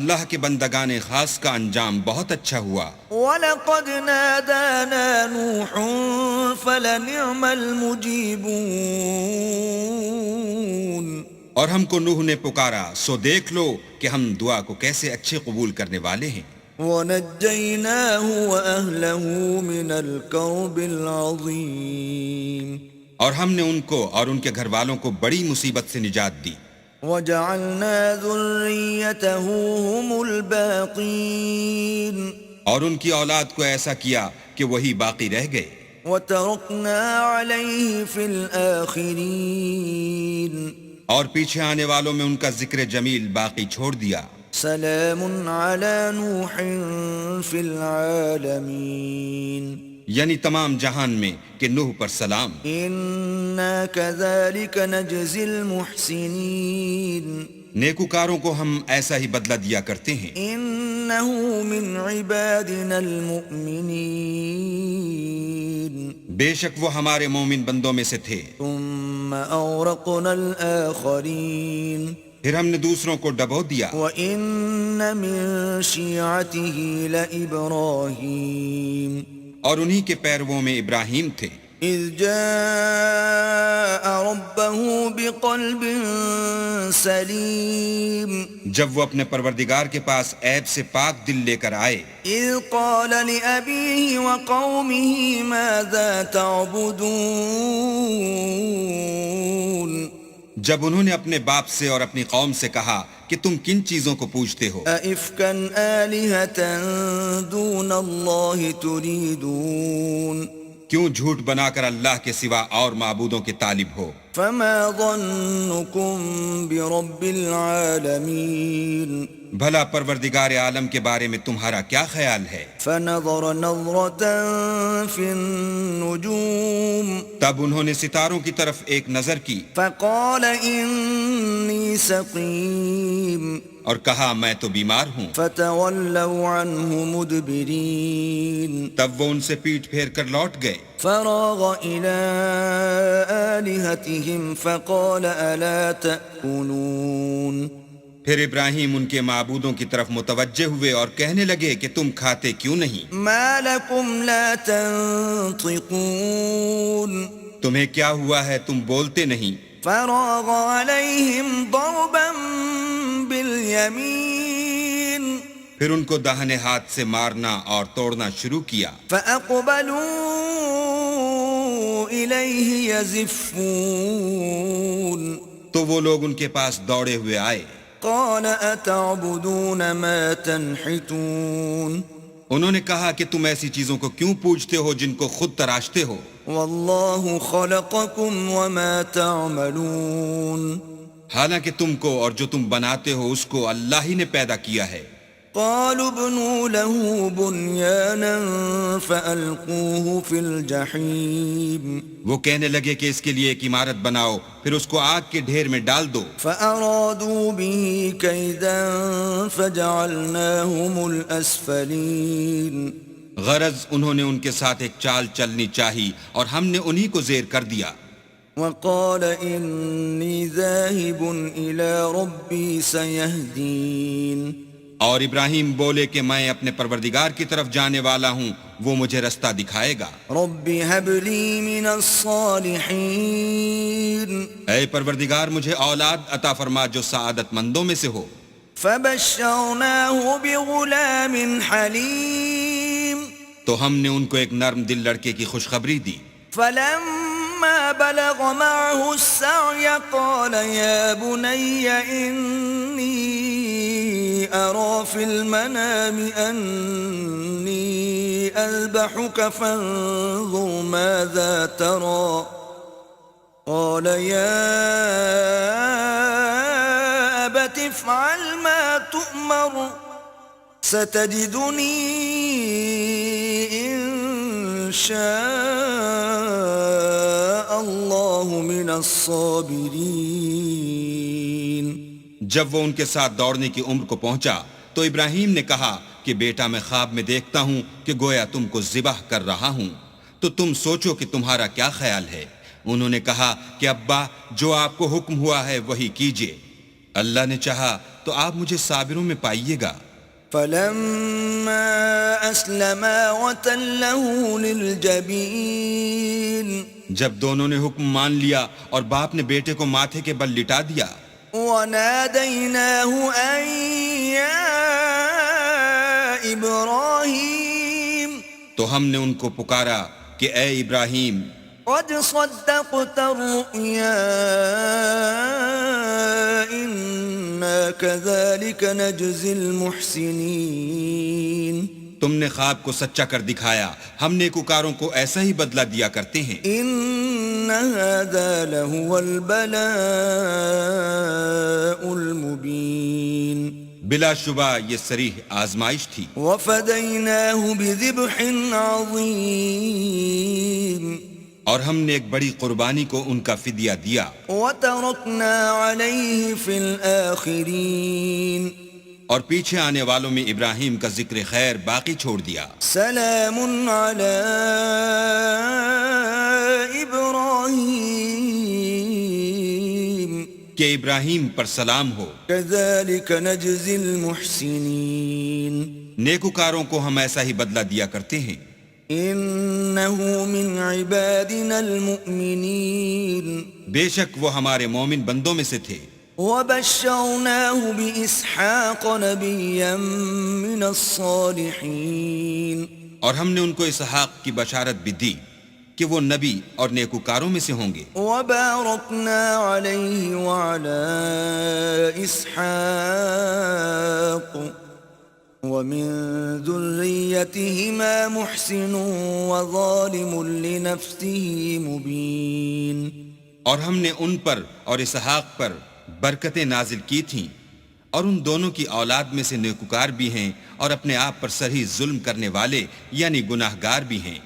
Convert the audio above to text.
اللہ کے بندگان خاص کا انجام بہت اچھا ہوا۔ وَلَقَدْ نَادَانَا نُوحٌ فَلَنِعْمَ الْمُجِيبُونَ، اور ہم کو نوح نے پکارا سو دیکھ لو کہ ہم دعا کو کیسے اچھے قبول کرنے والے ہیں۔ وَنَجَّيْنَاهُ وَأَهْلَهُ مِنَ الْكَرْبِ الْعَظِيمِ، اور ہم نے ان کو اور ان کے گھر والوں کو بڑی مصیبت سے نجات دی۔ وَجَعَلْنَا ذُرِّيَّتَهُ هُمُ الْبَاقِينَ، اور ان کی اولاد کو ایسا کیا کہ وہی باقی رہ گئے۔ وَتَرَكْنَا عَلَيْهِ فِي الْآخِرِينَ، اور پیچھے آنے والوں میں ان کا ذکر جمیل باقی چھوڑ دیا۔ سلام علی نوح فی العالمین، یعنی تمام جہان میں کہ نوح پر سلام۔ انا کذالک نجزی المحسنین، نیکوکاروں کو ہم ایسا ہی بدلہ دیا کرتے ہیں۔ انہ من عبادنا المؤمنین، بے شک وہ ہمارے مومن بندوں میں سے تھے۔ ثم اورقنا الآخرین، پھر ہم نے دوسروں کو ڈبو دیا۔ وَإِنَّ مِن شِيعَتِهِ لَإِبْرَاهِيمَ، اور انہی کے پیرووں میں ابراہیم تھے۔ إِذْ جَاءَ رَبَّهُ بِقَلْبٍ سَلِيمٍ، جب وہ اپنے پروردگار کے پاس عیب سے پاک دل لے کر آئے۔ إِذْ قَالَ لِأَبِيهِ وَقَوْمِهِ مَاذَا تَعْبُدُونَ، جب انہوں نے اپنے باپ سے اور اپنی قوم سے کہا کہ تم کن چیزوں کو پوجتے ہو؟ أَئِفْكًا آلِهَةً دُونَ اللَّهِ تُرِيدُونَ، کیوں جھوٹ بنا کر اللہ کے سوا اور معبودوں کے طالب ہو؟ فما ظنكم برب العالمین، بھلا پروردگار عالم کے بارے میں تمہارا کیا خیال ہے؟ فنظر نظرة في النجوم، تب انہوں نے ستاروں کی طرف ایک نظر کی فقال إني سقيم، اور کہا میں تو بیمار ہوں۔ فتولوا عنه مدبرين، تب وہ ان سے پیٹھ پھیر کر لوٹ گئے۔ فراغ إلى آلهتهم فقال ألا تأكلون، پھر ابراہیم ان کے معبودوں کی طرف متوجہ ہوئے اور کہنے لگے کہ تم کھاتے کیوں نہیں؟ ما لكم لا تنطقون، تمہیں کیا ہوا ہے تم بولتے نہیں؟ فراغ عليهم ضربا بالیمین، پھر ان کو داہنے ہاتھ سے مارنا اور توڑنا شروع کیا۔ فأقبلوا إليه يزفون، تو وہ لوگ ان کے پاس دوڑے ہوئے آئے۔ قال أتعبدون ما تنحتون، انہوں نے کہا کہ تم ایسی چیزوں کو کیوں پوجتے ہو جن کو خود تراشتے ہو؟ والله خلقكم وما تعملون، حالانکہ تم کو اور جو تم بناتے ہو اس کو اللہ ہی نے پیدا کیا ہے۔ قالوا ابنوا له بنيانا فألقوه في الجحيم، وہ کہنے لگے کہ اس کے لیے ایک عمارت بناؤ پھر اس کو آگ کے ڈھیر میں ڈال دو۔ فأرادوا به كيدا فجعلناهم الأسفلين، غرض انہوں نے ان کے ساتھ ایک چال چلنی چاہی اور ہم نے انہی کو زیر کر دیا۔ وقال إني ذاهب إلى ربي سيهدين، اور ابراہیم بولے کہ میں اپنے پروردگار کی طرف جانے والا ہوں، وہ مجھے رستہ دکھائے گا۔ رب هب لي من الصالحين، اے پروردگار مجھے اولاد عطا فرما جو سعادت مندوں میں سے ہو۔ فبشرناه بغلام حليم، تو ہم نے ان کو ایک نرم دل لڑکے کی خوشخبری دی۔ فلما بلغ معه السعي قال يا بني إني أرى في المنام أني أذبحك فانظر ماذا ترى، قال يا أبت افعل ما تؤمر ستجدني إن شاء الله من الصابرين۔ جب وہ ان کے ساتھ دوڑنے کی عمر کو پہنچا تو ابراہیم نے کہا کہ بیٹا میں خواب میں دیکھتا ہوں کہ گویا تم کو ذبح کر رہا ہوں، تو تم سوچو کہ تمہارا کیا خیال ہے؟ انہوں نے کہا کہ ابا جو آپ کو حکم ہوا ہے وہی کیجئے۔ اللہ نے چاہا تو آپ مجھے صابروں میں پائیے گا۔ فلما أسلما وتله للجبين جب دونوں نے حکم مان لیا اور باپ نے بیٹے کو ماتھے کے بل لٹا دیا، وناديناه أن يا إبراهيم تو ہم نے ان کو پکارا کہ اے ابراہیم، قد صدقت الرؤيا إنا كذلك نجزي المحسنين تم نے خواب کو سچا کر دکھایا، ہم نیکوکاروں کو ایسا ہی بدلہ دیا کرتے ہیں۔ إن هذا لهو البلاء المبين بلا شبہ یہ صریح آزمائش تھی۔ وفديناه بذبح عظيم اور ہم نے ایک بڑی قربانی کو ان کا فدیہ دیا، وتركنا عليه في الآخرين اور پیچھے آنے والوں میں ابراہیم کا ذکر خیر باقی چھوڑ دیا۔ سلام على إبراهيم کہ ابراہیم پر سلام ہو، كذلك نجزي المحسنين نیکوکاروں کو ہم ایسا ہی بدلہ دیا کرتے ہیں۔ إنه من عبادنا المؤمنين بے شک وہ ہمارے مومن بندوں میں سے تھے۔ وبشرناه بإسحاق نبيا من الصالحين اور ہم نے ان کو اسحاق کی بشارت بھی دی کہ وہ نبی اور نیکوکاروں میں سے ہوں گے۔ وباركنا عليه وعلى إسحاق ومن ذريتهما محسن وظالم لنفسه مبين اور ہم نے ان پر اور اسحاق پر برکتیں نازل کی تھیں، اور ان دونوں کی اولاد میں سے نیکوکار بھی ہیں اور اپنے آپ پر صحیح ظلم کرنے والے یعنی گناہگار بھی ہیں۔